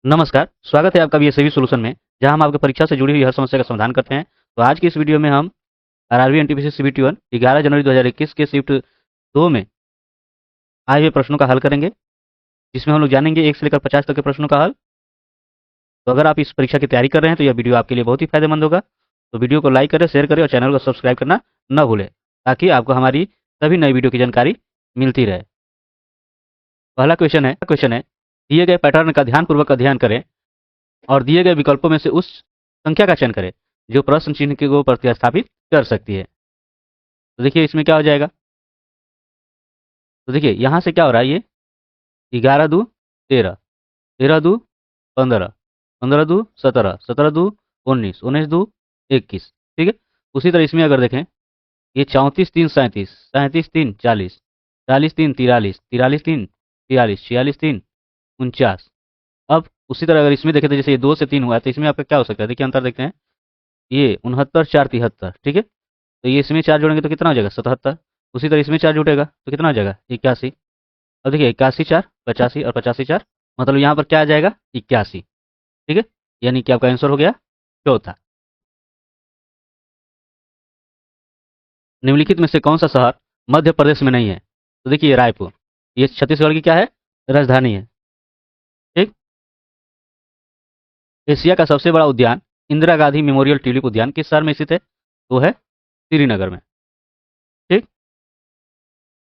नमस्कार, स्वागत है आपका बीएसएवी सॉल्यूशन में, जहां हम आपकी परीक्षा से जुड़ी हुई हर समस्या का समाधान करते हैं। तो आज की इस वीडियो में हम आरआरबी एनटीपीसी सीबीटी 1 11 जनवरी 2021 के शिफ्ट 2 में आए हुए प्रश्नों का हल करेंगे, जिसमें हम लोग जानेंगे 1 से लेकर 50 तक के प्रश्नों का हल। तो अगर आप इस परीक्षा की तैयारी कर रहे हैं तो यह वीडियो आपके लिए बहुत ही फायदेमंद होगा। तो वीडियो को लाइक करें, शेयर करें और चैनल को सब्सक्राइब करना न भूलें, ताकि आपको हमारी सभी नई वीडियो की जानकारी मिलती रहे। पहला क्वेश्चन है, दिए गए पैटर्न का ध्यानपूर्वक अध्ययन करें और दिए गए विकल्पों में से उस संख्या का चयन करें जो प्रश्न चिन्ह को प्रतिस्थापित कर सकती है। तो देखिए इसमें क्या हो जाएगा। तो देखिए यहाँ से क्या हो रहा है, ये 11 दू 13, 13 दू 15, 15 दू 17, 17 दू 19, 19 दू 21। ठीक है। उसी तरह इसमें अगर देखें, ये 34 3 37, 37 3 40, 40 3 43, 43 3 46, 46 3 49। अब उसी तरह अगर इसमें देखें तो जैसे ये 2 से 3 हुआ है, तो इसमें आपका क्या हो सकता है, देखिए अंतर देखते हैं। ये 69 4 73। ठीक है। तो ये इसमें 4 जोड़ेंगे तो कितना हो जाएगा, 77। उसी तरह इसमें 4 जुटेगा तो कितना हो जाएगा, 81। अब देखिए 81 4 85 और 85 4, मतलब यहाँ पर क्या आ जाएगा, 81। ठीक है। यानी कि आपका आंसर हो गया चौथा। निम्नलिखित में से कौन सा शहर मध्य प्रदेश में नहीं है। तो देखिए रायपुर, ये छत्तीसगढ़ की क्या है, राजधानी है। ठीक। एशिया का सबसे बड़ा उद्यान इंदिरा गांधी मेमोरियल ट्यूलिप उद्यान किस शहर में स्थित है, तो है श्रीनगर में। ठीक।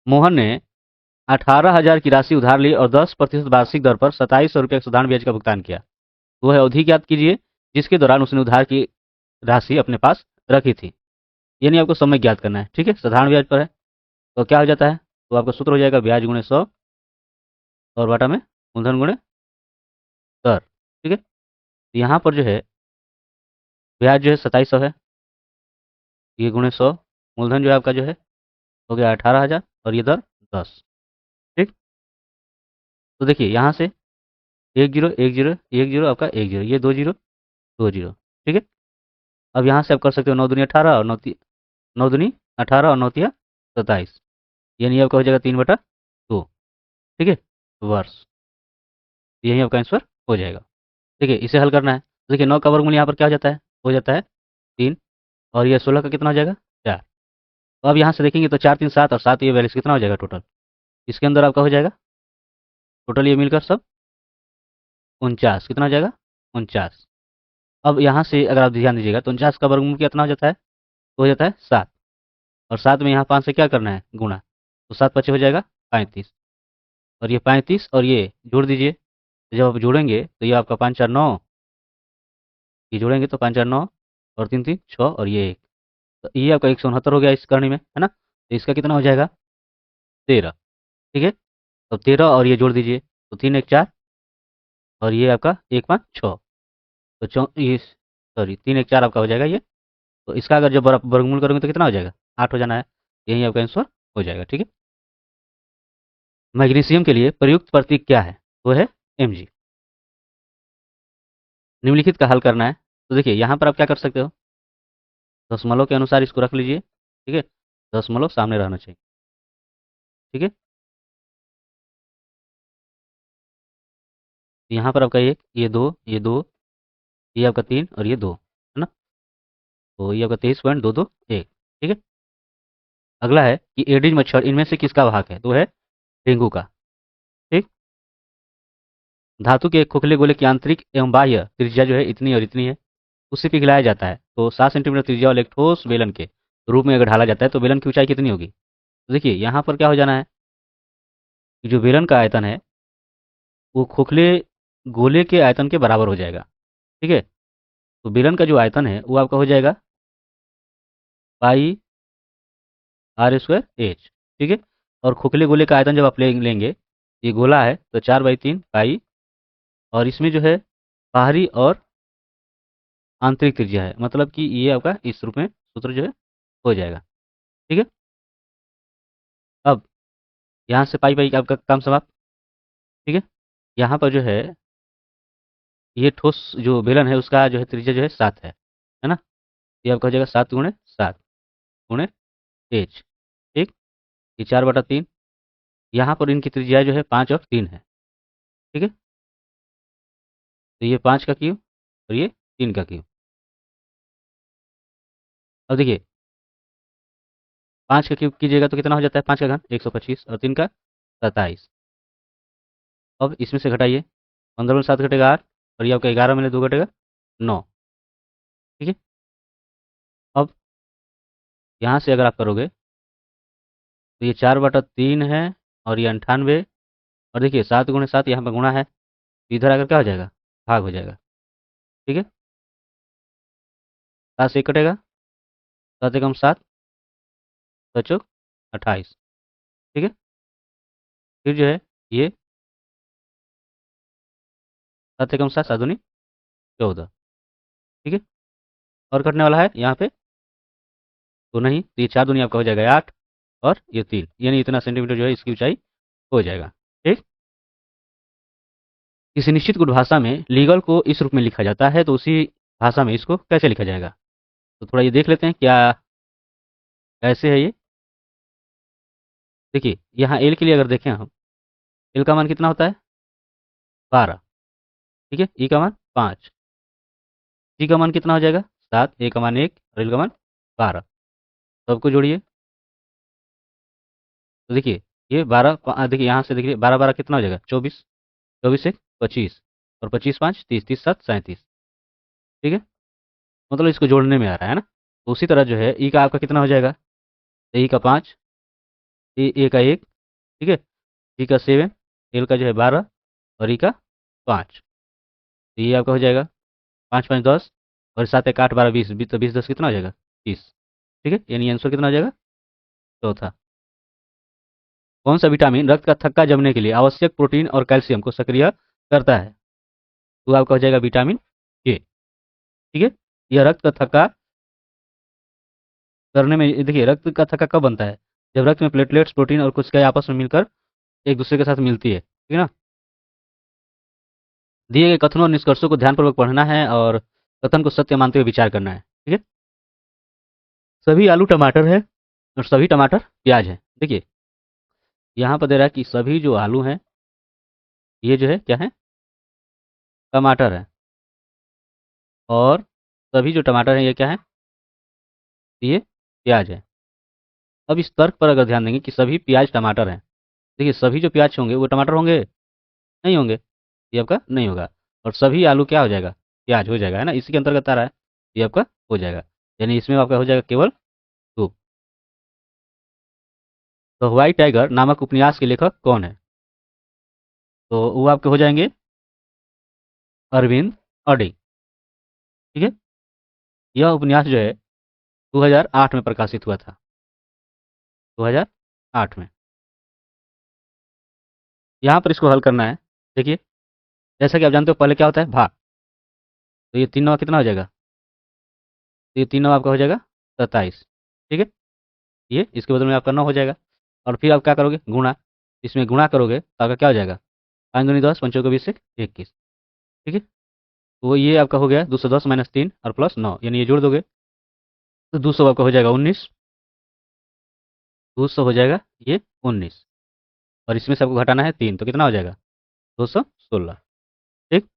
मोहन ने 18,000 की राशि उधार ली और 10% वार्षिक दर पर 2700 रुपये साधारण ब्याज का भुगतान किया। वह अवधि ज्ञात कीजिए जिसके दौरान उसने उधार की राशि अपने पास रखी थी। यानी आपको समय ज्ञात करना है। ठीक है। साधारण ब्याज पर है तो क्या हो जाता है, तो आपका सूत्र हो जाएगा ब्याज गुणे 100 और बाटा में मूलधन गुणे दर। ठीक है। तो यहाँ पर जो है ब्याज जो है 2700 है, ये गुणे 100, मूलधन जो है आपका जो है हो गया 18,000 और ये दर 10। ठीक। तो देखिए यहाँ से 10 10 आपका 10, ये 20 20। ठीक है। अब यहाँ से आप कर सकते हो 9 दूनी 18 और 9 दूनी 18 और 9 तिया 27। यानी आपका हो जाएगा 3/2। ठीक है, वर्ष। यही आपका आंसर हो जाएगा। ठीक है, इसे हल करना है। तो देखिए 9 का वर्गमूल यहाँ पर क्या हो जाता है 3, और ये 16 का कितना हो जाएगा 4। तो अब यहाँ से देखेंगे तो 4 3 7 और 7 ये वैल्यूज कितना हो जाएगा टोटल, इसके अंदर आपका हो जाएगा टोटल ये मिलकर सब 49। कितना हो जाएगा 49। अब यहाँ से अगर आप ध्यान दीजिएगा तो 49 का वर्गमूल कितना हो जाता है, तो हो जाता है 7। और 7 में यहाँ 5 से क्या करना है गुणा, तो 7 पचे हो जाएगा 35। और ये 35 और ये जोड़ दीजिए, तो जब आप जोड़ेंगे तो ये आपका 5 4 9, ये जोड़ेंगे तो 5 4 9 और 3 3 6 और ये 1। तो ये आपका 169 हो गया इस करनी में, है ना। तो इसका कितना हो जाएगा 13। ठीक है। तो 13 और ये जोड़ दीजिए तो 3 1 4 और ये आपका 1 5 6। तो ये सॉरी 3 1 4 आपका हो जाएगा ये। तो इसका अगर जब वर्गमूल करोगे तो कितना हो जाएगा 8 हो जाना है। यही आपका आंसर हो जाएगा। ठीक है। मैग्नीशियम के लिए प्रयुक्त प्रतीक क्या है, वो है Mg। निम्नलिखित का हल करना है। तो देखिए यहाँ पर आप क्या कर सकते हो, दशमलव के अनुसार इसको रख लीजिए। ठीक है। दशमलव सामने रहना चाहिए। ठीक है। यहाँ पर आपका 1, ये 2, ये 2, ये आपका 3 और ये 2, है ना। तो ये आपका 23.221। ठीक है। अगला है कि एडिज मच्छर इनमें से किसका वाहक है, तो है डेंगू का। ठीक। धातु के एक खोखले गोले की आंतरिक एवं बाह्य त्रिज्या जो है इतनी और इतनी है, उसे पिघलाया जाता है तो 7 सेंटीमीटर त्रिज्या वाले एक ठोस बेलन के रूप में अगर ढाला जाता है तो बेलन की ऊंचाई कितनी होगी। तो देखिए यहाँ पर क्या हो जाना है कि जो बेलन का आयतन है वो खोखले गोले के आयतन के बराबर हो जाएगा। ठीक है। तो बेलन का जो आयतन है वो आपका हो जाएगा पाई आर स्क्वायर एच। ठीक है। और खोखले गोले का आयतन जब आप लेंगे, ये गोला है तो 4/3 पाई, और इसमें जो है बाहरी और आंतरिक त्रिज्या है, मतलब कि ये आपका इस रूप में सूत्र जो है हो जाएगा। ठीक है। अब यहाँ से पाई पाई का आपका काम समाप्त। ठीक है। यहाँ पर जो है ये ठोस जो बेलन है उसका जो है त्रिज्या जो है 7 है ना। ये आपका हो जाएगा 7 × 7 गुणे एच। ठीक। ये 4/3। यहाँ पर इनकी त्रिज्या जो है 5 और 3 है। ठीक है। तो ये 5 का क्यूब और ये 3 का क्यूब। अब देखिए 5 का क्यूब कीजिएगा तो कितना हो जाता है, 5 का घन 125 और 3 का 27। अब इसमें से घटाइए, 15 में 7 घटेगा 8 और ये आपका 11 में 2 घटेगा 9। ठीक है। अब यहाँ से अगर आप करोगे तो ये 4/3 है और ये 98। और देखिए 7 × 7 यहाँ पर गुणा है, तो इधर आकर क्या हो जाएगा, भाग हो जाएगा। ठीक है। 7 से 1 कटेगा, 7 एकम 7, 7 चौक 28। ठीक है। फिर जो है ये 7 एकम 7, 7 दूनी 14। ठीक है। और कटने वाला है यहाँ पे तो नहीं, तो ये 4 दूनी आपका हो जाएगा 8 और ये 3, यानी इतना सेंटीमीटर जो है इसकी ऊंचाई हो जाएगा। ठीक। किसी निश्चित गुण भाषा में लीगल को इस रूप में लिखा जाता है, तो उसी भाषा में इसको कैसे लिखा जाएगा। तो थोड़ा ये देख लेते हैं क्या कैसे है ये। देखिए यहाँ एल के लिए अगर देखें हम, एल का मान कितना होता है 12। ठीक है। ई का मान 5, जी का मान कितना हो जाएगा 7, ए का मान 1 और एल का मान 12। सबको जोड़िए तो देखिए ये 12, देखिए यहाँ से देखिए 12 12 कितना हो जाएगा 24, 24 1 25 और 25 5 30, 30 7 37। ठीक है। मतलब इसको जोड़ने में आ रहा है ना। तो उसी तरह जो है ई का आपका कितना हो जाएगा, ई का 5, ए का 1। ठीक है। जी का 7, एल का जो है 12 और ई का 5। तो ये आपका हो जाएगा 5 5 10 और 7 1 8 12 20, तो 20 10 कितना हो जाएगा 30। ठीक है। यानी आंसर कितना हो जाएगा चौथा। कौन सा विटामिन रक्त का थक्का जमने के लिए आवश्यक प्रोटीन और कैल्शियम को सक्रिय करता है। तो आपका हो जाएगा विटामिन के। ठीक है। यह रक्त का थक्का करने में, देखिए रक्त का थक्का कब बनता है, जब रक्त में प्लेटलेट्स प्रोटीन और कोशिकाएं आपस में मिलकर एक दूसरे के साथ मिलती है। ठीक है ना। दिए गए कथनों और निष्कर्षों को ध्यानपूर्वक पढ़ना है और कथन को सत्य मानते हुए विचार करना है। ठीक है। सभी आलू टमाटर है और सभी टमाटर प्याज है। देखिए यहाँ पर दे रहा है कि सभी जो आलू हैं ये जो है क्या है, टमाटर है। और सभी जो टमाटर हैं ये क्या है, ये प्याज है। अब इस तर्क पर अगर ध्यान देंगे कि सभी प्याज टमाटर हैं, देखिए सभी जो प्याज होंगे वो टमाटर होंगे, नहीं होंगे, ये आपका नहीं होगा। और सभी आलू क्या हो जाएगा, प्याज हो जाएगा, है ना, इसी के अंतर्गत आ रहा है, ये आपका हो जाएगा। यानी इसमें आपका हो जाएगा केवल 2। तो व्हाइट टाइगर नामक उपन्यास के लेखक कौन है। तो वो आपके हो जाएंगे अरविंद अडी। ठीक है। यह उपन्यास जो है 2008 में प्रकाशित हुआ था, 2008 में। यहाँ पर इसको हल करना है। देखिए जैसा कि आप जानते हो पहले क्या होता है भाग, तो ये 3 नवा कितना हो जाएगा, तो ये 3 नवा आपका हो जाएगा 27। ठीक है। ये इसके बदले में आपका 9 हो जाएगा। और फिर आप क्या करोगे गुणा, इसमें गुणा करोगे तो आपका क्या हो जाएगा 5 दूनी 10, 5 चौके 20 से 21। ठीक है। तो ये आपका हो गया 210 माइनस 3 और प्लस 9, यानी ये जोड़ दोगे तो 200 आपका हो जाएगा 19, 200 हो जाएगा ये 19। और इसमें से आपको घटाना है 3, तो कितना हो जाएगा 216। ठीक।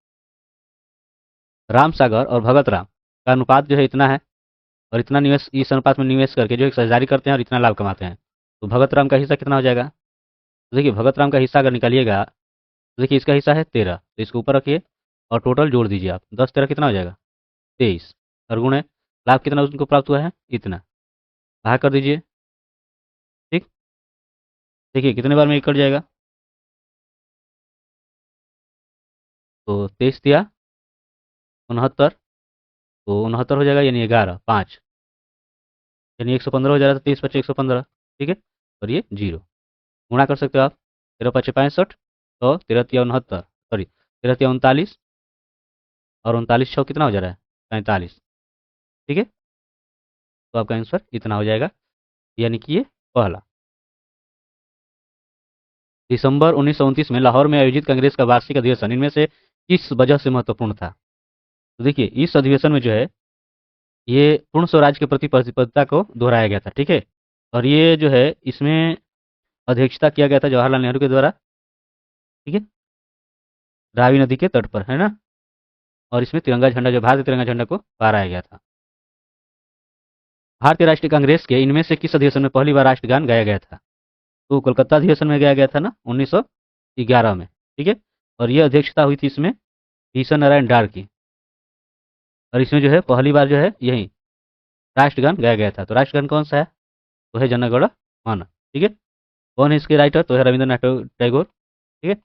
राम सागर और भगत राम का अनुपात जो है इतना है, और इतना निवेश इस अनुपात में निवेश करके जो एक साझेदारी करते हैं और इतना लाभ कमाते हैं, तो भगत राम का हिस्सा कितना हो जाएगा। तो देखिए भगत राम का हिस्सा अगर निकालिएगा तो देखिए इसका हिस्सा है 13, तो इसको ऊपर रखिए और टोटल जोड़ दीजिए आप, 10 13 कितना हो जाएगा 23, और गुण है लाभ कितना उनको प्राप्त हुआ है इतना, भाग कर दीजिए। ठीक। देखिए कितने बार में ये कट जाएगा, तो 23 दिया 69, तो 69 हो जाएगा, यानी 11 5, यानी 115 हो जाएगा, तो 23 25 115। ठीक है। और ये जीरो, गुणा कर सकते हो आप, 13 5 65 तो 13 तिया 69, सॉरी 13 तिया 39 और 39 छः कितना हो जा रहा है 45। ठीक है। तो आपका आंसर इतना हो जाएगा, यानी कि ये पहला। दिसंबर 1929 में लाहौर में आयोजित कांग्रेस का वार्षिक अधिवेशन इनमें से किस वजह से महत्वपूर्ण था। तो देखिए इस अधिवेशन में जो है ये पूर्ण स्वराज के प्रति प्रतिबद्धता को दोहराया गया था। ठीक है। और ये जो है इसमें अध्यक्षता किया गया था जवाहरलाल नेहरू के द्वारा। ठीक है। रावी नदी के तट पर, है ना। और इसमें तिरंगा झंडा जो भारतीय तिरंगा झंडा को फहराया गया था। भारतीय राष्ट्रीय कांग्रेस के इनमें से किस अधिवेशन में पहली बार राष्ट्रगान गाया गया था? तो कोलकाता अधिवेशन में गाया गया था ना 1911 में। ठीक है। और ये अध्यक्षता हुई थी इसमें भीषण नारायण डार की। और इसमें जो है पहली बार जो है यही राष्ट्रगान गाया गया था। तो राष्ट्रगान कौन सा है? तो है जन गण मन। ठीक है। कौन है इसके राइटर? तो है रविंद्रनाथ टैगोर। ठीक है।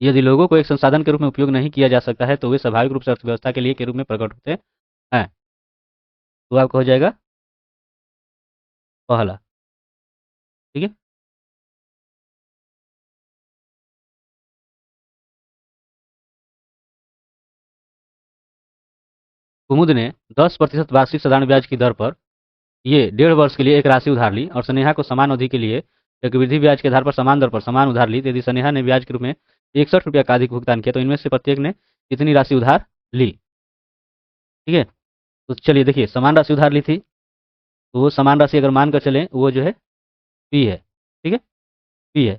यदि लोगों को एक संसाधन के रूप में उपयोग नहीं किया जा सकता है तो वे स्वाभाविक रूप से अर्थव्यवस्था के लिए के रूप में प्रकट होते हैं। तो आपका हो जाएगा पहला। ठीक है। कुमुद ने 10% वार्षिक साधारण ब्याज की दर पर ये 1.5 वर्ष के लिए एक राशि उधार ली और स्नेहा को समान अवधि के लिए चक्रवृद्धि ब्याज के आधार पर समान दर पर समान उधार ली। यदि स्नेहा ने ब्याज के रूप में 61 रुपया का अधिक भुगतान किया तो इनमें से प्रत्येक ने कितनी राशि उधार ली? ठीक है। तो चलिए देखिए, समान राशि उधार ली थी तो वो समान राशि अगर मान कर चलें वो जो है पी है। ठीक है। पी है।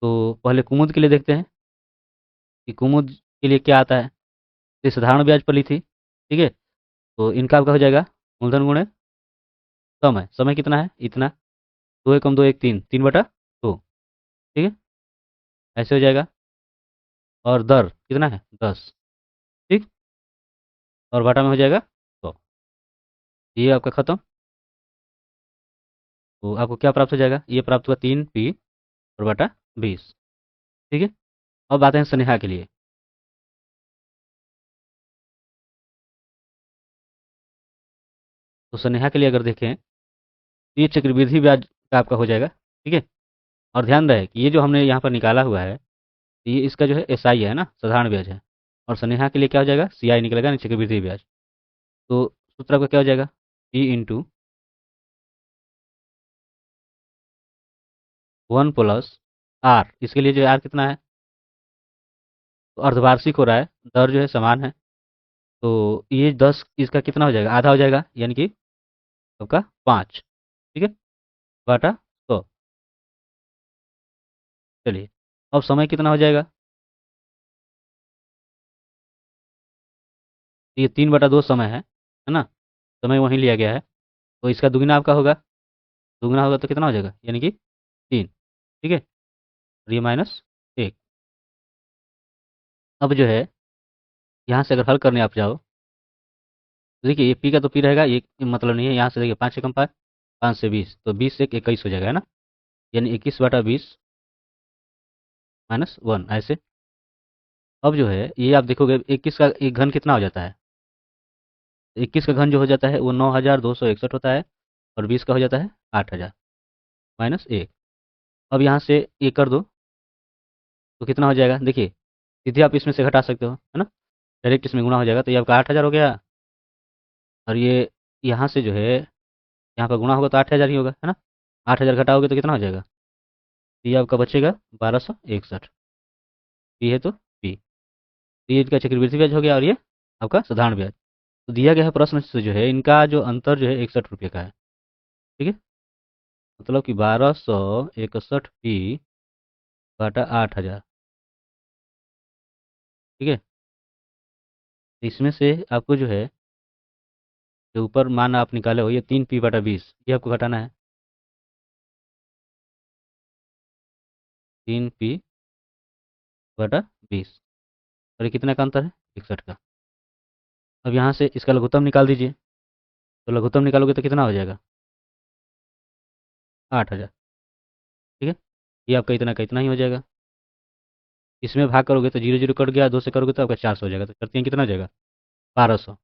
तो पहले कुमुद के लिए देखते हैं कि कुमुद के लिए क्या आता है। ये साधारण ब्याज पर ली थी। ठीक है। तो इनका आपका हो जाएगा मूलधन गुणे समय। समय कितना है? इतना। 2 × 2 = 3, 3/2। ठीक है। ऐसे हो जाएगा। और दर कितना है? 10। ठीक। और बाटा में हो जाएगा 100। ये आपका खत्म। तो आपको क्या प्राप्त हो जाएगा? ये प्राप्त हुआ 3p और बाटा 20। ठीक है। अब आते हैं स्नेहा के लिए। तो स्नेहा के लिए अगर देखें तो ये चक्रवृद्धि ब्याज का आपका हो जाएगा। ठीक है। और ध्यान रहे कि ये जो हमने यहाँ पर निकाला हुआ है तो ये इसका जो है SI है ना, साधारण ब्याज है। और स्नेहा के लिए क्या हो जाएगा? CI निकलेगा, नहीं चक्रवृद्धि ब्याज। तो सूत्र आपका क्या हो जाएगा? E × 1 + R। इसके लिए जो R कितना है? तो अर्धवार्षिक हो रहा है, दर जो है समान है। तो ये 10 इसका कितना हो जाएगा? आधा हो जाएगा, यानी कि आपका 5। ठीक है। बाटा 100। चलिए, अब समय कितना हो जाएगा? ये 3/2 समय है ना। समय वहीं लिया गया है। तो इसका दुगना आपका होगा। दुगना होगा तो कितना हो जाएगा? यानी कि 3। ठीक है। और ये -1। अब जो है यहाँ से अगर हल करने आप जाओ तो देखिए ये पी का तो पी रहेगा, ये मतलब नहीं है। यहाँ से देखिए 5 से कम 5, 5 से 20, तो 20 से 21 हो जाएगा, है ना। यानी 21/20 -1 ऐसे। अब जो है ये आप देखोगे 21 का एक घन कितना हो जाता है? 21 का घन जो हो जाता है वो 9261 होता है। और 20 का हो जाता है 8000 -1। अब यहाँ से ये कर दो तो कितना हो जाएगा? देखिए सीधे आप इसमें से घटा सकते हो, है ना। डायरेक्ट इसमें गुणा हो जाएगा तो ये आपका 8000 हो गया। और ये यहाँ से जो है यहाँ पर गुणा होगा तो 8000 ही होगा, है ना। 8000 घटाओगे तो कितना हो जाएगा? ये आपका बचेगा 1261। पी है तो पी। तो ये इसका चक्रवृद्धि ब्याज हो गया और ये आपका साधारण ब्याज। तो दिया गया है प्रश्न से जो है इनका जो अंतर जो है 61 रुपये का है। ठीक है। मतलब कि 1261p/8000। ठीक है। तो इसमें से आपको जो है जो ऊपर मान आप निकाले हो ये 3p/20 ये आपको घटाना है। 3p/20। और ये कितना का अंतर है? 61 का। अब यहाँ से इसका लघुत्तम निकाल दीजिए। तो लघुत्तम निकालोगे तो कितना हो जाएगा? 8000। ठीक है। ये आपका इतना का इतना ही हो जाएगा। इसमें भाग करोगे तो 0 0 कट गया, 2 से करोगे तो आपका 400 हो जाएगा। तो करते हैं कितना हो जाएगा? 1200।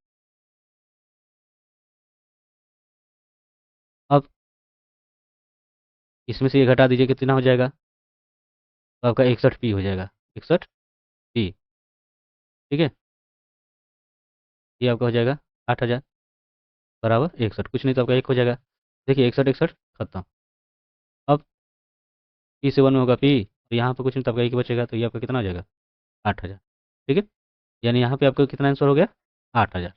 अब इसमें से ये घटा दीजिए कितना हो जाएगा? तो आपका 61p हो जाएगा। 61p। ठीक है। ये आपका हो जाएगा 8000 बराबर 61। कुछ नहीं तो आपका 1 हो जाएगा। देखिए 61 61 खत्म। अब पी से 1 में होगा पी, तो यहाँ पर कुछ नहीं तो आपका 1 बचेगा। तो ये आपका कितना हो जाएगा? 8000। ठीक है। यानी यहाँ पे आपका कितना आंसर हो गया? 8000।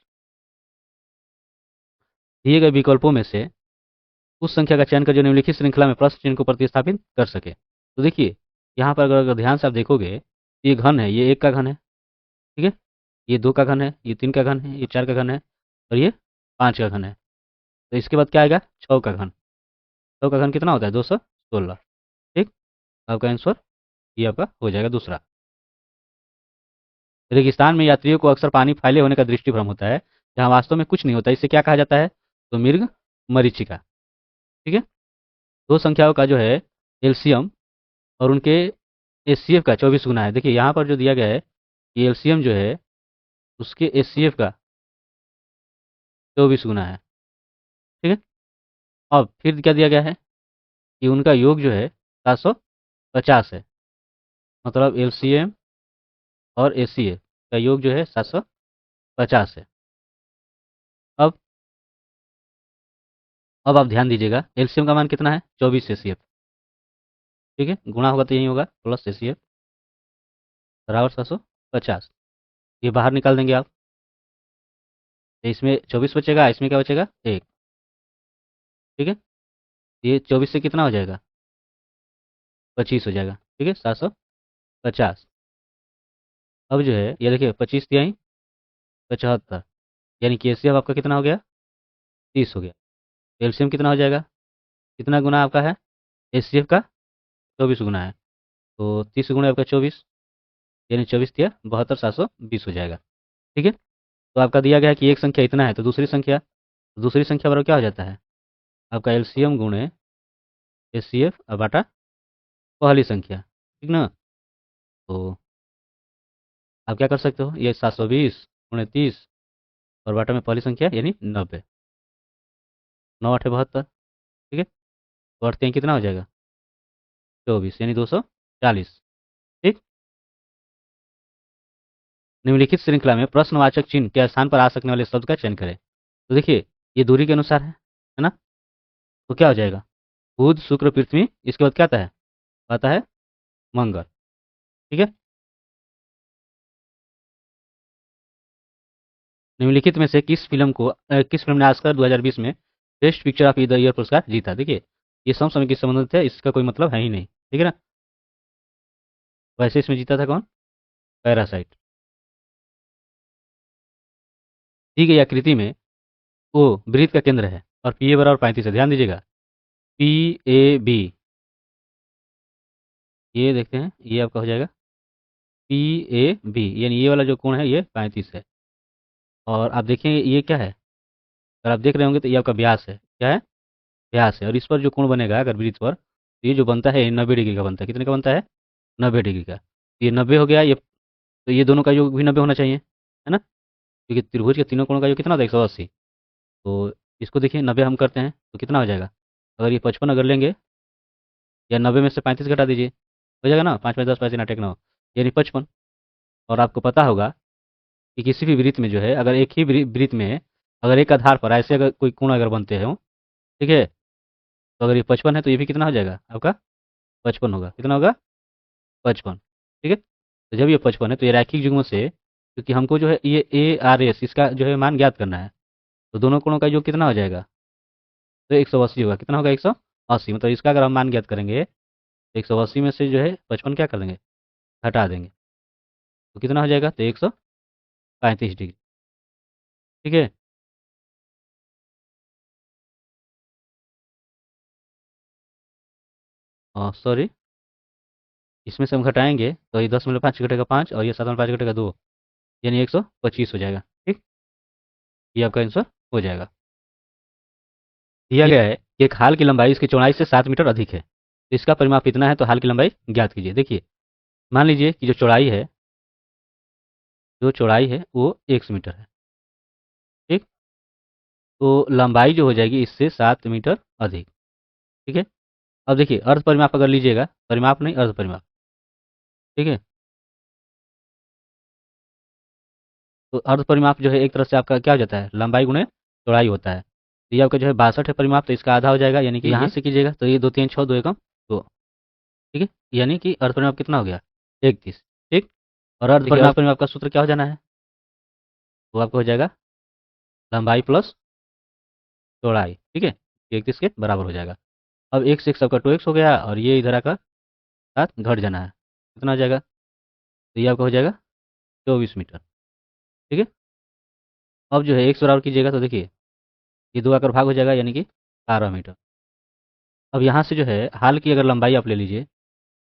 दिए गए विकल्पों में से उस संख्या का चयन कर जो निम्नलिखित श्रृंखला में प्रश्न चिन्ह को प्रतिस्थापित कर सके। तो देखिए यहाँ पर अगर ध्यान से आप देखोगे ये घन है, ये 1 का घन है। ठीक है। ये 2 का घन है, ये 3 का घन है, ये 4 का घन है और ये 5 का घन है। तो इसके बाद क्या आएगा? 6 का घन। 6 का घन कितना होता है? 216। ठीक, आपका आंसर ये आपका हो जाएगा दूसरा। रेगिस्तान में यात्रियों को अक्सर पानी फैले होने का दृष्टिभ्रम होता है, जहाँ वास्तव में कुछ नहीं होता। इसे क्या कहा जाता है? तो मृग मरीचिका। ठीक है। दो संख्याओं का जो है एलसीएम और उनके एचसीएफ का 24 गुना है। देखिए यहाँ पर जो दिया गया है कि एलसीएम जो है उसके एचसीएफ का 24 गुना है। ठीक है। अब फिर क्या दिया गया है कि उनका योग जो है 750 है। मतलब एलसीएम और एचसीएफ का योग जो है 750 है। अब अब आप ध्यान दीजिएगा, एलसीएम का मान कितना है? 24 एचसीएफ। ठीक है, गुणा होगा तो यही होगा, प्लस एचसीएफ बराबर 750। ये बाहर निकाल देंगे आप, तो इसमें 24 बचेगा, इसमें क्या बचेगा? एक। ठीक है, ये 24 से कितना हो जाएगा? 25 हो जाएगा। ठीक है, 750। अब जो है ये देखिए 25 तिहाई 75, यानी कि एचसीएफ आपका कितना हो गया? 30 हो गया। एलसीएम कितना हो जाएगा? कितना गुना आपका है? एचसीएफ का 24 गुना है, तो 30 गुना आपका 24, यानी 24 तिया 72 720 हो जाएगा। ठीक है। तो आपका दिया गया है कि एक संख्या इतना है, तो दूसरी संख्या बराबर क्या हो जाता है? आपका एलसीएम गुणे एचसीएफ बाटा पहली संख्या। ठीक ना? तो आप क्या कर सकते हो, ये 720 गुणे 30 और बाटा में पहली संख्या यानी 90। 9 8 72। ठीक है, तो अर्थात यहाँ कितना हो जाएगा? 24 यानी 240। ठीक। निम्नलिखित श्रृंखला में प्रश्नवाचक चिन्ह के स्थान पर आ सकने वाले शब्द का चयन करें। तो देखिए ये दूरी के अनुसार है ना? तो क्या हो जाएगा? बुध शुक्र पृथ्वी, इसके बाद क्या आता है? आता है मंगल। ठीक है। निम्नलिखित में से किस फिल्म ने ऑस्कर 2020 में best picture of the year पुरस्कार जीता? देखिए ये समसामयिक से संबंधित है, इसका कोई मतलब है ही नहीं। ठीक है ना? वैसे इसमें जीता था कौन? पैरासाइट। दी गई आकृति में ओ वृत्त का केंद्र है और पी ए बराबर 35 है। ध्यान दीजिएगा, पी ए बी, ये देखते हैं, ये आपका हो जाएगा पी ए बी, यानी ये वाला जो कोण है ये 35 है। और आप देखेंगे ये क्या है? अगर आप देख रहे होंगे तो ये आपका व्यास है। क्या है? व्यास है। और इस पर जो कोण बनेगा अगर वृत्त पर, तो ये जो बनता है ये 90 डिग्री का बनता है। कितने का बनता है? 90 डिग्री का। ये 90 हो गया ये, तो ये दोनों का योग भी 90 होना चाहिए, है ना? क्योंकि त्रिभुज के तीनों कोणों का योग कितना होता है? 180। तो इसको देखिए 90 हम करते हैं तो कितना हो जाएगा? अगर ये 55 अगर लेंगे, या 90 में से 35 घटा दीजिए, हो जाएगा ना? 5 में 10 पैसे ना टेक ना हो, यानी 55। और आपको पता होगा कि किसी भी वृत्त में जो है, अगर एक ही वृत्त में अगर एक आधार पर ऐसे अगर कोई कोण अगर बनते हो, ठीक है, तो अगर ये 55 है तो ये भी कितना हो जाएगा आपका? 55 होगा। कितना होगा? 55। ठीक है। तो जब ये 55 है तो ये रैखिक युग्म से, क्योंकि हमको जो है ये ए आर एस इसका जो है मान ज्ञात करना है, तो दोनों कोणों का योग कितना हो जाएगा? तो 180 होगा। कितना होगा? 180। मतलब इसका अगर हम मान ज्ञात करेंगे तो 180 में से जो है 55 क्या कर देंगे? हटा देंगे। तो कितना हो जाएगा? तो 135 डिग्री। ठीक है। सॉरी, इसमें से हम घटाएंगे तो ये 10 में 5 घटेगा 5 और ये 7 में 5 घटेगा 2, यानी 125 हो जाएगा। ठीक, ये आपका आंसर हो जाएगा। दिया गया है कि एक हाल की लंबाई इसकी चौड़ाई से 7 मीटर अधिक है, तो इसका परिमाप कितना है? तो हाल की लंबाई ज्ञात कीजिए। देखिए मान लीजिए कि जो चौड़ाई है वो 100 मीटर है। ठीक, तो लंबाई जो हो जाएगी इससे 7 मीटर अधिक। ठीक है। अब देखिए अर्ध परिमाप अगर लीजिएगा, परिमाप नहीं अर्ध परिमाप। ठीक है, तो अर्ध परिमाप जो है एक तरह से आपका क्या हो जाता है? लंबाई गुणे चौड़ाई होता है। तो ये आपका जो है 62 है परिमाप, तो इसका आधा हो जाएगा, यानी कि यहाँ से कीजिएगा तो ये 2 3 6 2 एकम 2। ठीक है, यानी कि अर्ध परिमाप कितना हो गया? 31। ठीक, और अर्ध परिमाप का सूत्र क्या हो जाना है? वो आपका हो जाएगा लंबाई प्लस चौड़ाई। ठीक है, 31 के बराबर हो जाएगा। अब एक से एक सबका 2x हो गया और ये इधर आकर साथ घट जाना है। कितना हो जाएगा? तो ये आपका हो जाएगा 24 मीटर। ठीक है। अब जो है 100 बराबर कीजिएगा तो देखिए ये 2 आकर भाग हो जाएगा यानी कि 12 मीटर। अब यहाँ से जो है हाल की अगर लंबाई आप ले लीजिए,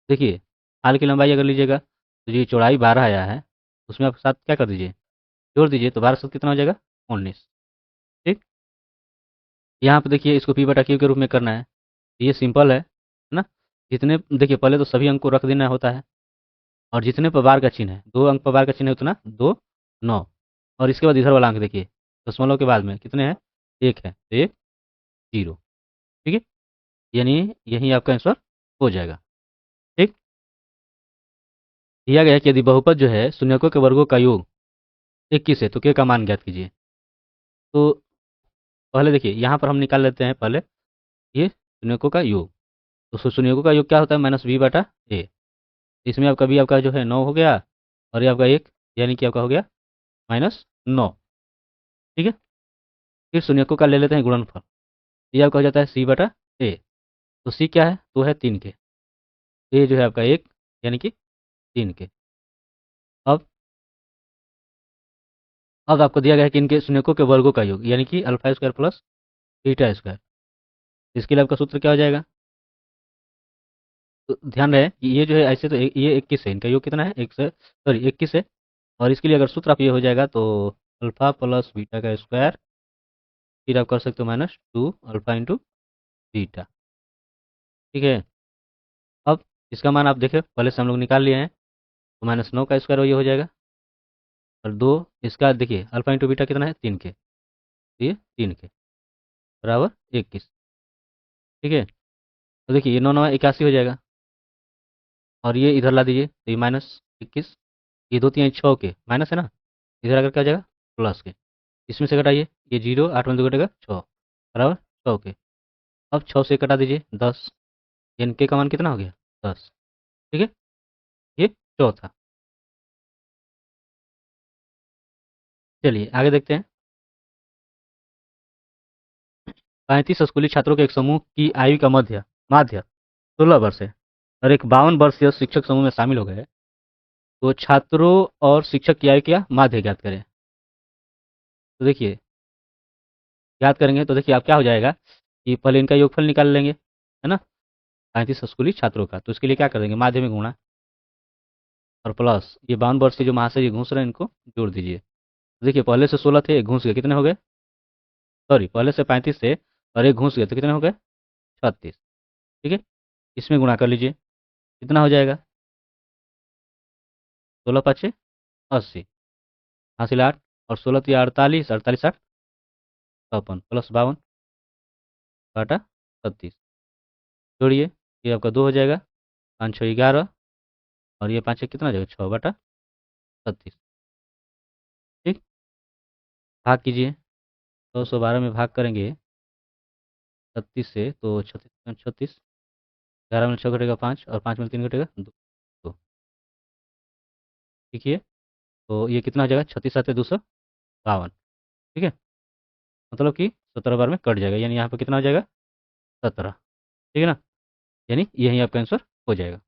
देखिए हाल की लंबाई अगर लीजिएगा तो ये चौड़ाई 12 आया है, उसमें आप साथ क्या कर दीजिए, जोड़ दीजिए तो 12 सात कितना हो जाएगा, 19। ठीक। यहाँ पे देखिए इसको पी बटा क्यू के रूप में करना है, ये सिंपल है ना। जितने देखिए पहले तो सभी अंक को रख देना होता है, और जितने पर बार का चिन्ह है, 2 अंक पर बार का चिन्ह है उतना 2 9, और इसके बाद इधर वाला अंक देखिए दशमलव के बाद में कितने हैं, 1 है तो 1 0। ठीक है, यानी यही आपका आंसर हो जाएगा। ठीक। दिया गया है कि यदि बहुपद जो है शून्यकों के वर्गों का योग 21 है तो के का मान ज्ञात कीजिए। तो पहले देखिए यहाँ पर हम निकाल लेते हैं पहले ये शून्यकों का योग। तो शून्यकों का योग क्या होता है, माइनस बी बटा ए। इसमें आपका बी आपका जो है 9 हो गया, और ये आपका 1 यानी कि आपका हो गया -9। ठीक है। फिर शून्यकों का ले लेते हैं गुणनफल, ये आपका हो जाता है सी बटा ए। तो सी क्या है, तो है 3 के, ए जो है आपका 1 यानी कि 3 के। अब आपको दिया गया है कि इनके शून्यकों के वर्गों का योग यानी कि alpha square plus beta square. इसके लिए आपका सूत्र क्या हो जाएगा, तो ध्यान रहे कि ये जो है ऐसे तो ये 21 है, इनका योग कितना है, एक से सॉरी 21 है। और इसके लिए अगर सूत्र आप ये हो जाएगा तो अल्फा प्लस बीटा का स्क्वायर, फिर आप कर सकते हो -2 अल्फा इंटू बीटा। ठीक है। अब इसका मान आप देखें पहले से हम लोग निकाल लिए हैं, तो -9 का स्क्वायर ये हो जाएगा, और 2 इसका देखिए अल्फा इंटू बीटा कितना है 3 के, तो ये 3 के बराबर 21। ठीक है। तो देखिए ये 9 9 81 हो जाएगा, और ये इधर ला दीजिए तो ये -21, ये 2 3 6 के माइनस है ना, इधर आकर क्या हो जाएगा प्लस के। इसमें से घटाइए, ये 0 8 में 2 घटेगा 6 बराबर 100 के। अब 6 से कटा दीजिए 10, यानी के का मान कितना हो गया 10। ठीक है, ये चौथा। चलिए आगे देखते हैं। 35 स्कूली छात्रों के एक समूह की आयु का मध्य माध्य 16 वर्ष है, और एक 52 वर्षीय शिक्षक समूह में शामिल हो गए। तो छात्रों और शिक्षक की आयु क्या माध्य ज्ञात करें। तो देखिए याद करेंगे तो देखिए आप क्या हो जाएगा कि पहले इनका योगफल निकाल लेंगे, है ना। 35 स्कूली छात्रों का, तो इसके लिए क्या कर देंगे, माध्य में गुणा, और प्लस ये 52 वर्ष के जो महाशय जी घूस रहे हैं इनको जोड़ दीजिए। तो देखिए पहले से 16 थे, एक घूस गए, कितने हो गए, सॉरी पहले से 35 थे और एक घूस गए तो कितने हो गए 36। ठीक है, इसमें गुणा कर लीजिए, कितना हो जाएगा 16 पचे 80, हासिल 8, और 16 तिया 48, 48 8 54 प्लस 52 काटा 36, जोड़िए ये आपका 2 हो जाएगा, 5 6 11, और ये 5 कितना हो जाएगा 6 बटा 36। ठीक। भाग कीजिए, 212 में भाग करेंगे 36 से तो 36 36, 11 में 6 घटेगा 5, और 5 में 3 घटेगा 2। ठीक है, तो ये कितना हो जाएगा 36 7 252। ठीक है, मतलब कि 17 बार में कट जाएगा, यानी यहाँ पे कितना हो जाएगा 17। ठीक है ना, यानी यही आपका आंसर हो जाएगा।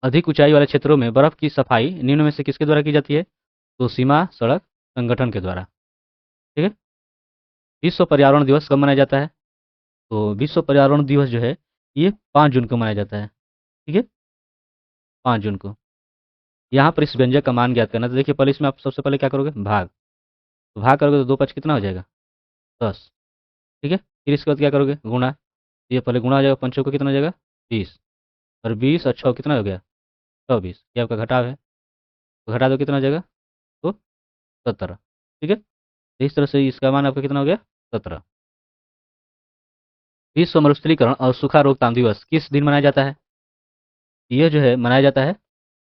अधिक ऊंचाई वाले क्षेत्रों में बर्फ की सफाई निम्न में से किसके द्वारा की जाती है, तो सीमा सड़क संगठन के द्वारा। ठीक है। विश्व पर्यावरण दिवस कब मनाया जाता है, तो विश्व पर्यावरण दिवस जो है ये 5 जून को मनाया जाता है। ठीक है, 5 जून को। यहाँ पर इस व्यंजक का मान ज्ञात करना, तो देखिए पहले इसमें आप सबसे पहले क्या करोगे, भाग, तो भाग करोगे तो 2 5 कितना हो जाएगा 10। ठीक है, फिर इसके बाद क्या करोगे गुणा, ये पहले गुणा हो जाएगा, पंचों को कितना हो जाएगा 20, और 20 और 6 कितना हो गया 24, ये आपका घटाव है, तो घटा दो कितना हो जाएगा, तो 17। ठीक है, तो इस तरह से इसका मान आपका कितना हो गया 17। विश्व मरुस्थलीकरण और सूखा रोकथाम दिवस किस दिन मनाया जाता है, यह जो है मनाया जाता है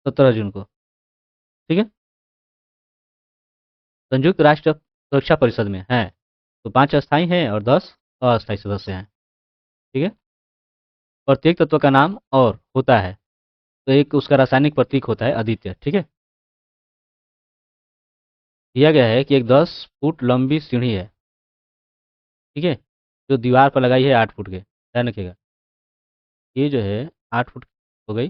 17 जून को। ठीक है, संयुक्त राष्ट्र सुरक्षा परिषद में है तो 5 अस्थायी हैं और 10 अस्थायी सदस्य हैं। ठीक है, प्रत्येक तत्व का नाम और होता है, तो एक उसका रासायनिक प्रतीक होता है आदित्य। ठीक है, दिया गया है कि एक 10 फुट लंबी सीढ़ी है, ठीक है, जो दीवार पर लगाई है 8 फुट के, ध्यान रखिएगा ये जो है 8 फुट हो गई।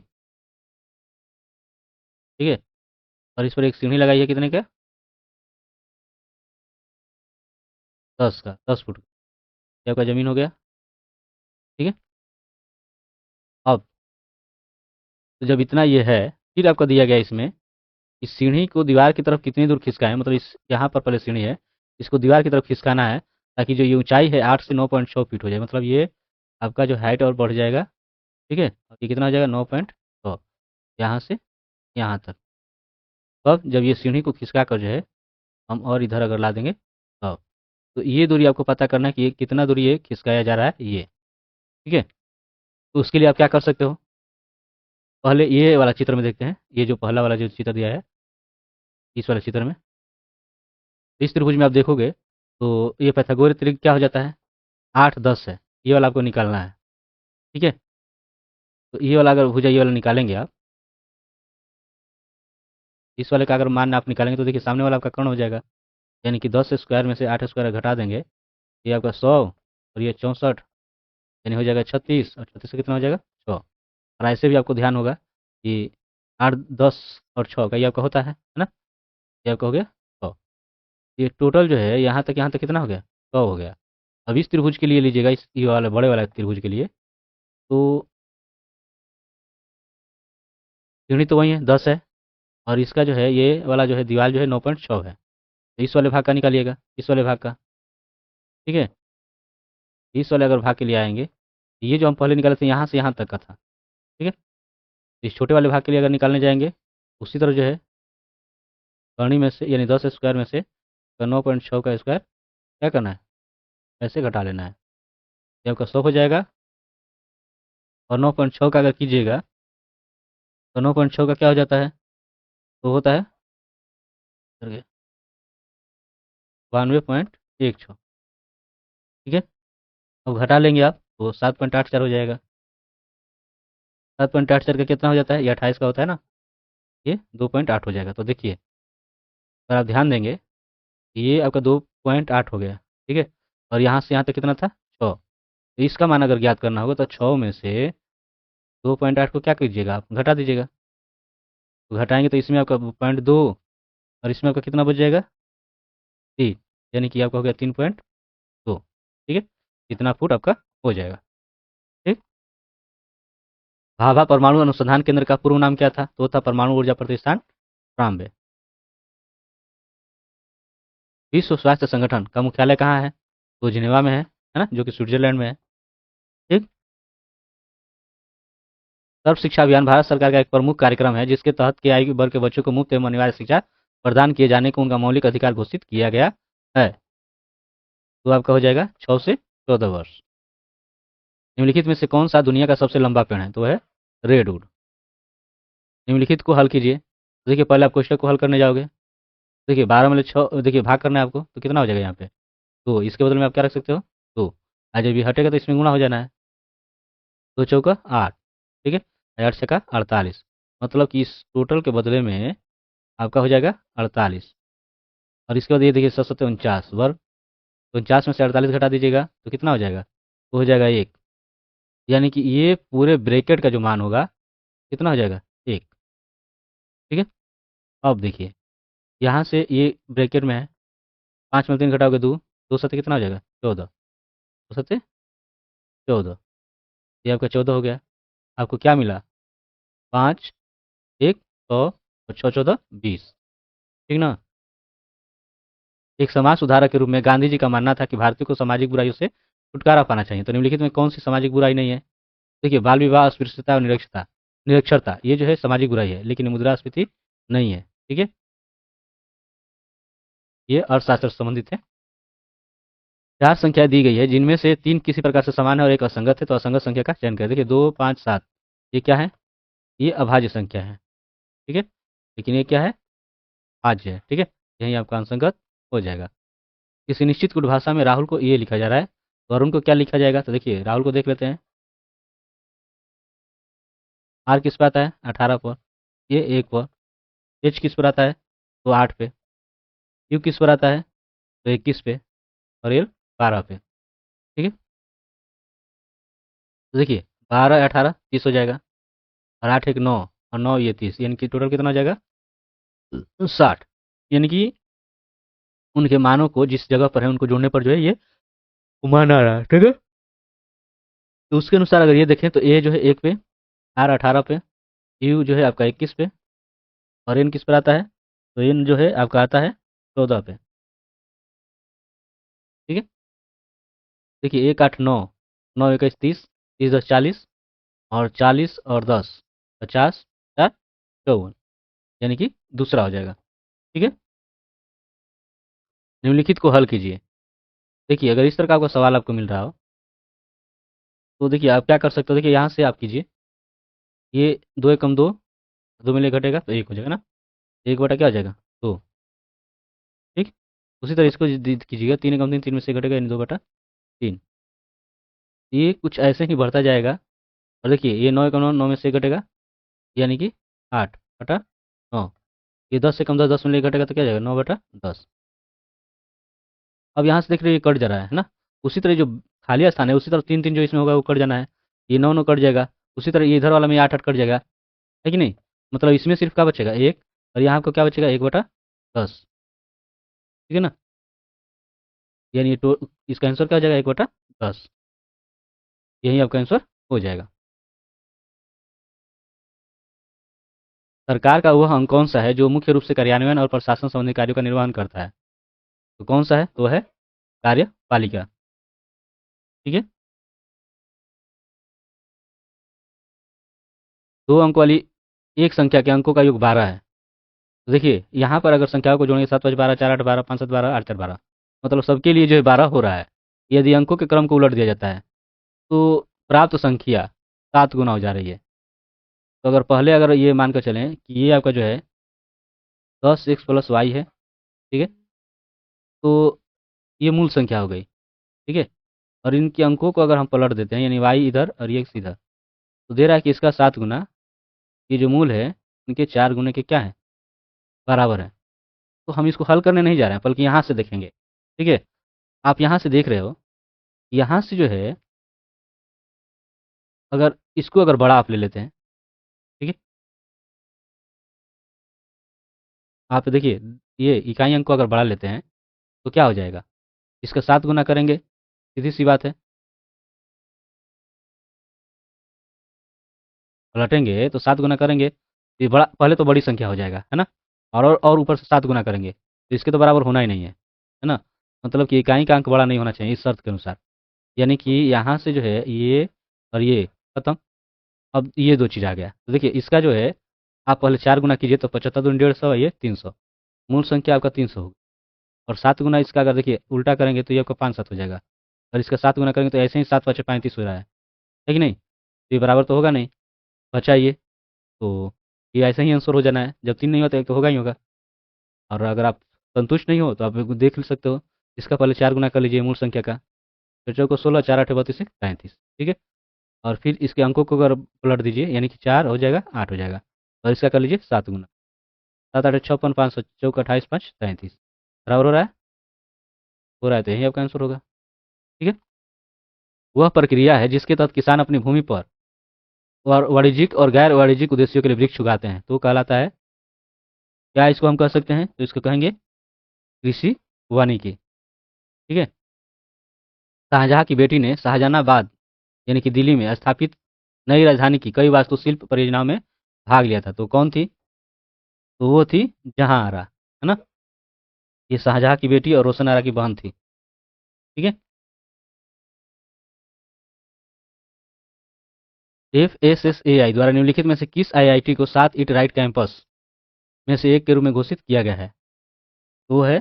ठीक है, और इस पर एक सीढ़ी लगाई है कितने का 10 फुट ये आपका ज़मीन हो गया। ठीक है। अब तो जब इतना ये है, फिर आपको दिया गया इसमें इस सीढ़ी को दीवार की तरफ कितनी दूर खिसकाएं, मतलब इस यहाँ पर पहले सीढ़ी है, इसको दीवार की तरफ खिसकाना है ताकि जो ये ऊंचाई है 8 से 9.6 फीट हो जाए, मतलब ये आपका जो हाइट और बढ़ जाएगा। ठीक है। और ये कितना हो जाएगा 9.6, यहाँ से यहाँ तक। अब जब ये सीढ़ी को खिसका कर जो है हम और इधर अगर ला देंगे तब, तो ये दूरी आपको पता करना है कि ये कितना दूरी ये खिसकाया जा रहा है ये। ठीक है। तो उसके लिए आप क्या कर सकते हो, पहले ये वाला चित्र में देखते हैं, ये जो पहला वाला जो चित्र दिया है इस वाले चित्र में, इस त्रिभुज में आप देखोगे तो ये पाइथागोरस त्रिज्या क्या हो जाता है, 8 10 है। ये वाला आपको निकालना है। ठीक है। तो ये वाला अगर भुजा ये वाला निकालेंगे आप, इस वाले का अगर मान आप निकालेंगे तो देखिए सामने वाला आपका कर्ण हो जाएगा, यानी कि 10 स्क्वायर में से 8 स्क्वायर घटा देंगे, ये आपका 100 और ये 64, यानी हो जाएगा 36, और 36 से कितना हो जाएगा 100। और ऐसे भी आपको ध्यान होगा कि 8 10 और 6 का ये आपका होता है ना, ये आपका हो गया 100। ये टोटल जो है यहाँ तक कितना हो गया, 100 हो गया। अब इस त्रिभुज के लिए लीजिएगा, इस ये वाले बड़े वाला त्रिभुज के लिए, तो यूनिट तो वही है 10 है, और इसका जो है ये वाला जो है दीवार जो है 9.6 है। तो इस वाले भाग का निकालिएगा, इस वाले भाग का। ठीक है। इस वाले अगर भाग के लिए आएंगे, ये जो हम पहले निकाले थे यहाँ से यहाँ तक का था। ठीक है। इस छोटे वाले भाग के लिए अगर निकालने जाएंगे, उसी तरह जो है करनी में से यानी 10 स्क्वायर में से 9.6 का स्क्वायर क्या करना है, ऐसे घटा लेना है, ये आपका 100 हो जाएगा। और 9.6 का अगर कीजिएगा तो 9.6 का क्या हो जाता है, तो होता है 92.16। ठीक है। अब घटा लेंगे आप तो 7.84 हो जाएगा। 7.84 का कितना हो जाता है, ये 28 का होता है ना, ये 2.8 हो जाएगा। तो देखिए अगर आप ध्यान देंगे, ये आपका 2.8 हो गया। ठीक है। और यहाँ से यहाँ तक कितना था 6, तो इसका मान अगर ज्ञात करना होगा तो 6 में से 2.8 को क्या कीजिएगा, आप घटा दीजिएगा। तो घटाएंगे तो इसमें आपका 0.2, और इसमें आपका कितना बच जाएगा 3, यानी कि आपका हो गया 3.2। ठीक है। इतना फुट आपका हो जाएगा। ठीक। भाभा परमाणु अनुसंधान केंद्र का पूर्व नाम क्या था, तो था परमाणु ऊर्जा प्रतिष्ठान ट्राम्बे। विश्व स्वास्थ्य संगठन का मुख्यालय कहाँ है, तो जिनेवा में है ना, जो कि स्विट्जरलैंड में है। ठीक। सर्व शिक्षा अभियान भारत सरकार का एक प्रमुख कार्यक्रम है जिसके तहत के आयु वर्ग के बच्चों को मुफ्त एवं अनिवार्य शिक्षा प्रदान किए जाने को उनका मौलिक अधिकार घोषित किया गया है। तो आपका हो जाएगा 6 से 14 वर्ष। निम्नलिखित में से कौन सा दुनिया का सबसे लंबा पेड़ है, तो है रेडवुड। निम्नलिखित को हल कीजिए। देखिए पहले आप क्वेश्चन को हल करने जाओगे, देखिए 12 में 6, देखिए भाग करना है आपको, तो कितना हो जाएगा यहाँ पे, तो इसके बदले में आप क्या रख सकते हो, तो आज जब ये हटेगा तो इसमें गुणा हो जाना है, 2 चौका 8। ठीक है। 8 छक्का 48, मतलब कि इस टोटल के बदले में आपका हो जाएगा 48। और इसके बाद ये देखिए 7 7 49 वर्ग, तो 49 में से 48 घटा दीजिएगा तो कितना हो जाएगा, तो हो जाएगा 1, यानी कि ये पूरे ब्रैकेट का जो मान होगा कितना हो जाएगा 1। ठीक है। अब देखिए यहाँ से ये ब्रैकेट में है, 5 में 3 घटाओगे 2, 2 सत्ते कितना हो जाएगा 14, 2 सत्ते 14, ये आपका 14 हो गया। आपको क्या मिला, 5 1 100 और 6 14 20। ठीक ना। एक समाज सुधारक के रूप में गांधी जी का मानना था कि भारतीयों को सामाजिक बुराइयों से छुटकारा पाना चाहिए। तो निम्नलिखित में कौन सी सामाजिक बुराई नहीं है, देखिए बाल विवाह, अस्पृश्यता और निरक्षरता ये जो है सामाजिक बुराई है, लेकिन मुद्रास्फीति नहीं है। ठीक है। ये अर्थशास्त्र से संबंधित है। 4 संख्या दी गई है जिनमें से 3 किसी प्रकार से समान है और एक असंगत है, तो असंगत संख्या का चयन करें। देखिए 2 5 7 ये क्या है, ये अभाज्य संख्या है। ठीक है। लेकिन ये क्या है, भाज्य है। ठीक है। यही आपका असंगत हो जाएगा। किसी निश्चित कुट भाषा में राहुल को ये लिखा जा रहा है, तो अरुण को क्या लिखा जाएगा, तो देखिए राहुल को देख लेते हैं। आर किस पर आता है 18 पर, ये 1 पर। एच किस पर आता है, तो 8 पे। यू किस पर आता है, तो 21 पे। और एल 12 पे। ठीक है। तो देखिए 12 18 30 हो जाएगा, और 8 1 9, और 9 ये 30, यानी कि टोटल कितना हो जाएगा 60। यानी कि उनके मानों को जिस जगह पर है उनको जोड़ने पर जो है ये मान आ रहा है, ठीक है। तो उसके अनुसार अगर ये देखें तो ए जो है 1 पे, आर 18 पे, यू जो है आपका 21 पे, और एन किस पर आता है, तो एन जो है आपका आता है 14 पे, ठीक है। देखिए 1 8 9, 9 21 30, 30 10 40, और 40 और 10 50, 4 54, यानी कि दूसरा हो जाएगा, ठीक है। निम्नलिखित को हल कीजिए। देखिए अगर इस तरह का आपका सवाल आपको मिल रहा हो तो देखिए आप क्या कर सकते हो, देखिए यहाँ से आप कीजिए, ये 2 एकम 2, 2 में ले घटेगा तो 1 हो जाएगा ना, 1 बटा क्या हो जाएगा 2, ठीक। उसी तरह इसको कीजिएगा, 3 एकम 3, 3 में से घटेगा यानी 2 बटा 3, ये कुछ ऐसे ही बढ़ता जाएगा। और देखिए ये 9 एकम 9, 9 में से घटेगा यानी कि 8 बटा 9, ये 10 से कम 10, 10 में ले घटेगा तो क्या जाएगा 9 बटा 10। अब यहाँ से देख रहे हैं ये कट जा रहा है ना, उसी तरह जो खाली स्थान है उसी तरह 3 3 जो इसमें होगा वो कट जाना है, ये 9 9 कट जाएगा, उसी तरह ये इधर वाला में 8 8 कट जाएगा, है कि नहीं। मतलब इसमें सिर्फ क्या बचेगा 1, और यहाँ आपको क्या बचेगा 1 बटा 10, ठीक है ना। यानी ये इसका आंसर क्या हो जाएगा 1 बटा 10, यही आपका आंसर हो जाएगा। सरकार का वह अंग कौन सा है जो मुख्य रूप से कार्यान्वयन और प्रशासन संबंधी कार्यों का निर्वहन करता है, तो कौन सा है, तो है कार्यपालिका, ठीक है। 2 अंक वाली एक संख्या के अंकों का योग 12 है। तो देखिए यहाँ पर अगर संख्याओं को जोड़ेंगे 7 5 12, 4 8 12, 5 7 12, 8 4 12, मतलब सबके लिए जो है 12 हो रहा है। यदि अंकों के क्रम को उलट दिया जाता है तो प्राप्त संख्या 7 गुना हो जा रही है। तो अगर पहले अगर ये मानकर चलें कि ये आपका जो है 10x प्लस वाई है, ठीक है, तो ये मूल संख्या हो गई, ठीक है। और इनके अंकों को अगर हम पलट देते हैं यानी वाई इधर और ये इधर, तो दे रहा है कि इसका 7 गुना, ये जो मूल है इनके 4 गुने के क्या है, बराबर है। तो हम इसको हल करने नहीं जा रहे हैं बल्कि यहाँ से देखेंगे, ठीक है। आप यहाँ से देख रहे हो, यहाँ से जो है अगर इसको अगर बड़ा आप ले लेते हैं, ठीक है, आप देखिए ये इकाई अंक को अगर बड़ा लेते हैं तो क्या हो जाएगा, इसका 7 गुना करेंगे, सीधी सी बात है, पलटेंगे तो 7 गुना करेंगे, ये बड़ा पहले तो बड़ी संख्या हो जाएगा, है ना। और ऊपर से 7 गुना करेंगे तो इसके तो बराबर होना ही नहीं है ना। मतलब कि इकाई का अंक बड़ा नहीं होना चाहिए इस शर्त के अनुसार, यानी कि यहाँ से जो है ये और ये खत्म। अब ये दो चीज़ आ गया तो देखिए इसका जो है आप पहले 4 गुना कीजिए तो 75 दूनी 150, ये 300, मूल संख्या आपका 300 होगी। और 7 गुना इसका अगर देखिए उल्टा करेंगे तो ये आपका 5 7 हो जाएगा, और इसका 7 गुना करेंगे तो ऐसे ही 7 5 35 हो रहा है कि नहीं, तो ये बराबर तो होगा नहीं, बचा ये, तो ये ऐसा ही आंसर हो जाना है, जब 3 नहीं होता एक तो होगा ही होगा। और अगर आप संतुष्ट नहीं हो तो आप देख सकते हो, इसका पहले 4 गुना कर लीजिए मूल संख्या का, फिर चौको 16, 4 8 32 35, ठीक है। और फिर इसके अंकों को अगर पलट दीजिए यानी कि 4 हो जाएगा 8 हो जाएगा, और इसका कर लीजिए 7 गुना, 7 8 56, 500 चौक 28 5 33, बराबर हो रहा है, हो रहा है, तो यही आपका आंसर होगा, ठीक है। वह प्रक्रिया है जिसके तहत किसान अपनी भूमि पर और वाणिज्यिक और गैर वाणिज्यिक उद्देश्यों के लिए वृक्ष उगाते हैं, तो कहलाता है क्या, इसको हम कह सकते हैं, तो इसको कहेंगे कृषि वानिकी, ठीक है। शाहजहाँ की बेटी ने शाहजहानाबाद यानी कि दिल्ली में स्थापित नई राजधानी की कई वास्तुशिल्प परियोजनाओं में भाग लिया था, तो कौन थी, तो वो थी जहां आरा, है ना। ये शाहजहाँ की बेटी और रोशन आरा की बहन थी, ठीक है। FSSAI द्वारा निम्नलिखित में से किस IIT को 7 ईट राइट कैंपस में से एक के रूप में घोषित किया गया है, तो वो है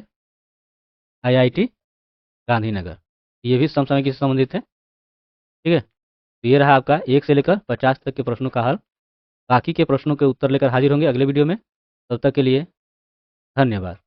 IIT गांधीनगर। ये भी समसामयिक से संबंधित है, ठीक है। तो ये रहा आपका 1 से लेकर 50 तक के प्रश्नों का हल। बाकी के प्रश्नों के उत्तर लेकर हाजिर होंगे अगले वीडियो में, तब तक के लिए धन्यवाद।